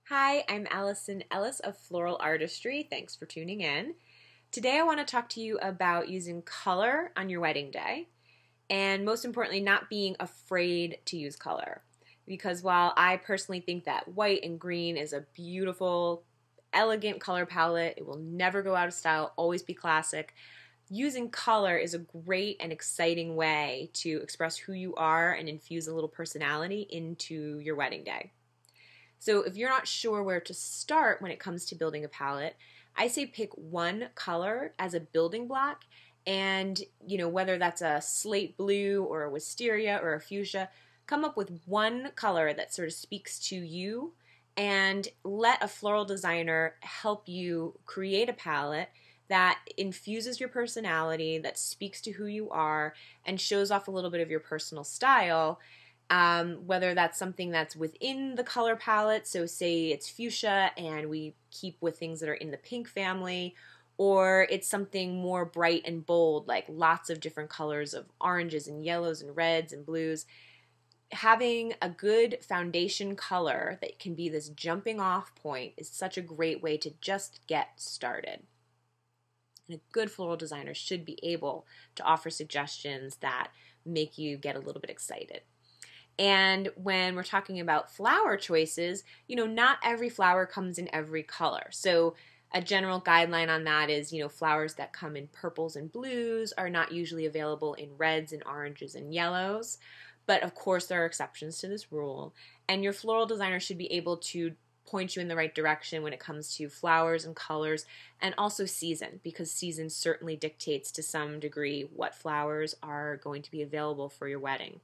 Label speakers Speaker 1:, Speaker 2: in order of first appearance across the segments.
Speaker 1: Hi, I'm Alison Ellis of Floral Artistry. Thanks for tuning in. Today I want to talk to you about using color on your wedding day and most importantly not being afraid to use color. Because while I personally think that white and green is a beautiful, elegant color palette, it will never go out of style, always be classic, using color is a great and exciting way to express who you are and infuse a little personality into your wedding day. So if you're not sure where to start when it comes to building a palette, I say pick one color as a building block, and whether that's a slate blue or a wisteria or a fuchsia, come up with one color that sort of speaks to you and let a floral designer help you create a palette that infuses your personality, that speaks to who you are, and shows off a little bit of your personal style. Whether that's something that's within the color palette, so say it's fuchsia and we keep with things that are in the pink family, or it's something more bright and bold, like lots of different colors of oranges and yellows and reds and blues. Having a good foundation color that can be this jumping off point is such a great way to just get started. And a good floral designer should be able to offer suggestions that make you get a little bit excited. And when we're talking about flower choices, not every flower comes in every color. So a general guideline on that is, flowers that come in purples and blues are not usually available in reds and oranges and yellows. But of course, there are exceptions to this rule. And your floral designer should be able to point you in the right direction when it comes to flowers and colors, and also season, because season certainly dictates to some degree what flowers are going to be available for your wedding.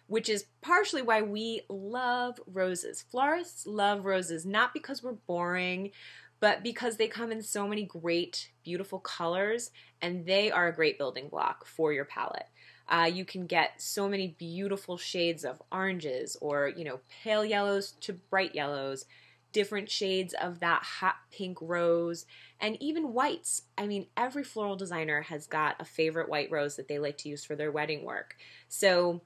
Speaker 1: Which is partially why we love roses. Florists love roses, not because we're boring, but because they come in so many great, beautiful colors, and they are a great building block for your palette. You can get so many beautiful shades of oranges, or pale yellows to bright yellows, different shades of that hot pink rose, and even whites. I mean, every floral designer has got a favorite white rose that they like to use for their wedding work. So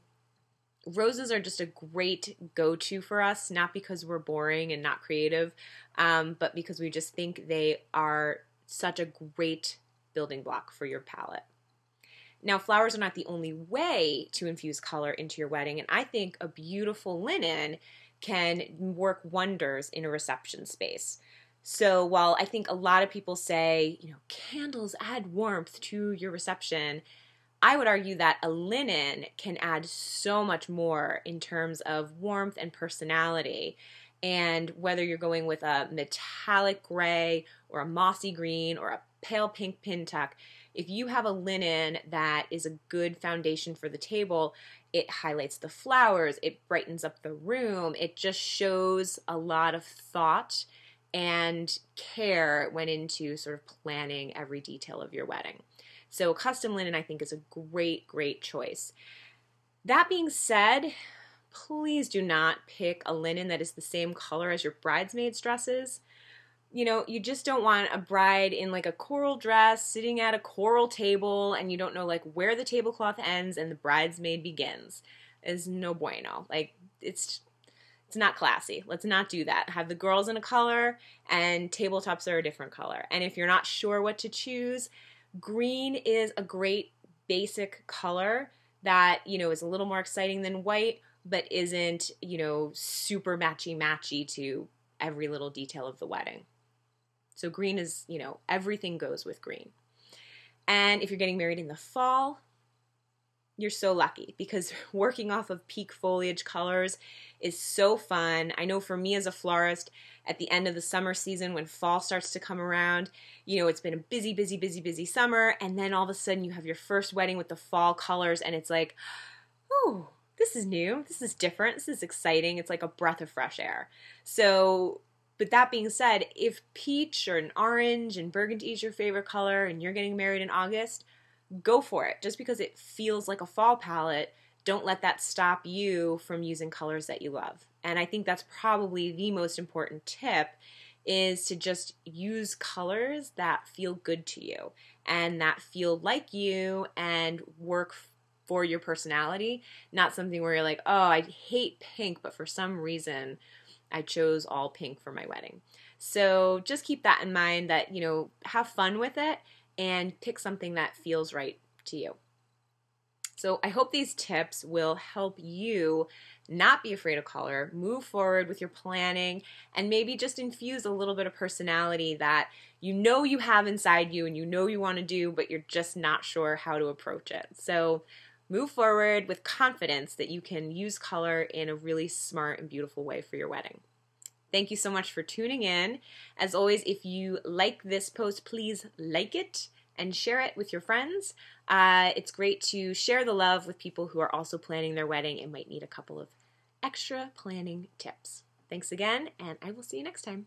Speaker 1: roses are just a great go-to for us, not because we're boring and not creative, but because we just think they are such a great building block for your palette. Now, flowers are not the only way to infuse color into your wedding, and I think a beautiful linen can work wonders in a reception space. So while I think a lot of people say, candles add warmth to your reception, I would argue that a linen can add so much more in terms of warmth and personality. And whether you're going with a metallic gray or a mossy green or a pale pink pin tuck, if you have a linen that is a good foundation for the table, it highlights the flowers, it brightens up the room, it just shows a lot of thought and care went into sort of planning every detail of your wedding. So custom linen, I think, is a great, great choice. That being said, please do not pick a linen that is the same color as your bridesmaids' dresses. You just don't want a bride in like a coral dress sitting at a coral table and you don't know like where the tablecloth ends and the bridesmaid begins. It's no bueno. Like it's not classy. Let's not do that. Have the girls in a color and tabletops are a different color. And if you're not sure what to choose, green is a great basic color that, is a little more exciting than white, but isn't, super matchy-matchy to every little detail of the wedding. So green is, everything goes with green. And if you're getting married in the fall, you're so lucky because working off of peak foliage colors is so fun. I know for me as a florist, at the end of the summer season when fall starts to come around, it's been a busy, busy, busy, busy summer, and then all of a sudden you have your first wedding with the fall colors and it's like, oh, this is new, this is different, this is exciting. It's like a breath of fresh air. So, but that being said, if peach or an orange and burgundy is your favorite color and you're getting married in August, go for it. Just because it feels like a fall palette, don't let that stop you from using colors that you love. And I think that's probably the most important tip, is to just use colors that feel good to you and that feel like you and work for your personality, not something where you're like, oh, I hate pink, but for some reason I chose all pink for my wedding. So just keep that in mind that, have fun with it and pick something that feels right to you. So I hope these tips will help you not be afraid of color, move forward with your planning, and maybe just infuse a little bit of personality that you have inside you and you want to do, but you're just not sure how to approach it. So move forward with confidence that you can use color in a really smart and beautiful way for your wedding. Thank you so much for tuning in. As always, if you like this post, please like it and share it with your friends. It's great to share the love with people who are also planning their wedding and might need a couple of extra planning tips. Thanks again, and I will see you next time.